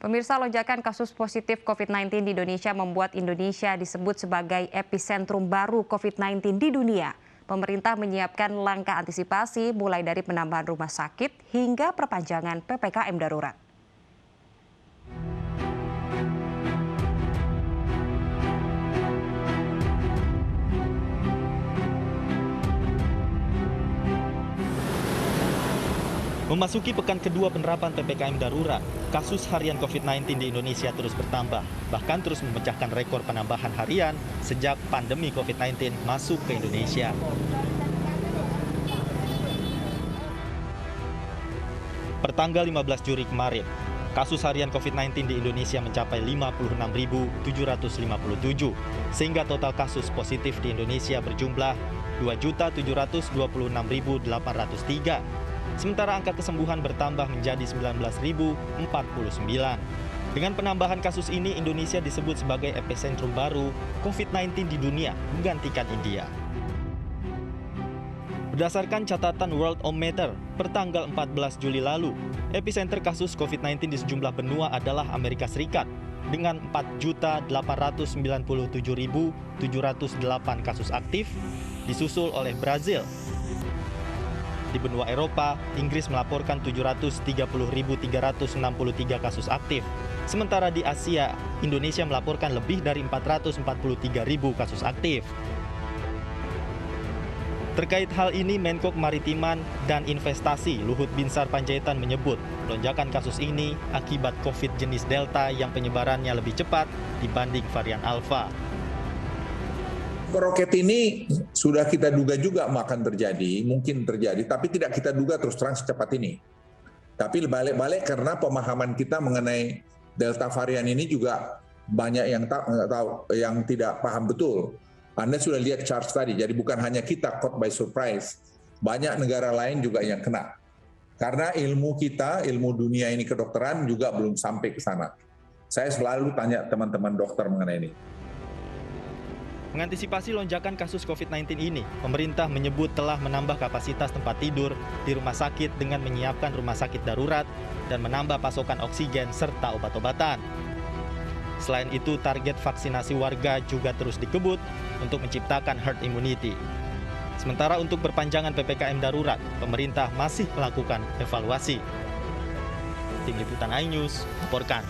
Pemirsa, lonjakan kasus positif COVID-19 di Indonesia membuat Indonesia disebut sebagai epicentrum baru COVID-19 di dunia. Pemerintah menyiapkan langkah antisipasi mulai dari penambahan rumah sakit hingga perpanjangan PPKM darurat. Memasuki pekan kedua penerapan PPKM darurat, kasus harian COVID-19 di Indonesia terus bertambah, bahkan terus memecahkan rekor penambahan harian sejak pandemi COVID-19 masuk ke Indonesia. Pertanggal 15 Juli kemarin, kasus harian COVID-19 di Indonesia mencapai 56.757, sehingga total kasus positif di Indonesia berjumlah 2.726.803. Sementara angka kesembuhan bertambah menjadi 19.049. Dengan penambahan kasus ini, Indonesia disebut sebagai epicentrum baru COVID-19 di dunia, menggantikan India. Berdasarkan catatan Worldometer, pertanggal 14 Juli lalu, epicenter kasus COVID-19 di sejumlah benua adalah Amerika Serikat dengan 4.897.708 kasus aktif, disusul oleh Brazil. Di benua Eropa, Inggris melaporkan 730.363 kasus aktif. Sementara di Asia, Indonesia melaporkan lebih dari 443.000 kasus aktif. Terkait hal ini, Menko Kemaritiman dan Investasi Luhut Binsar Panjaitan menyebut lonjakan kasus ini akibat COVID jenis Delta yang penyebarannya lebih cepat dibanding varian Alpha. Roket ini sudah kita duga juga akan terjadi, mungkin terjadi, tapi tidak kita duga terus terang secepat ini. Tapi balik-balik karena pemahaman kita mengenai Delta varian ini juga banyak yang yang tidak paham betul. Anda sudah lihat charts tadi, jadi bukan hanya kita caught by surprise, banyak negara lain juga yang kena. Karena ilmu kita, ilmu dunia ini kedokteran juga belum sampai ke sana. Saya selalu tanya teman-teman dokter mengenai ini. Mengantisipasi lonjakan kasus COVID-19 ini, pemerintah menyebut telah menambah kapasitas tempat tidur di rumah sakit dengan menyiapkan rumah sakit darurat dan menambah pasokan oksigen serta obat-obatan. Selain itu, target vaksinasi warga juga terus dikebut untuk menciptakan herd immunity. Sementara untuk perpanjangan PPKM darurat, pemerintah masih melakukan evaluasi. Tim Liputan iNews melaporkan.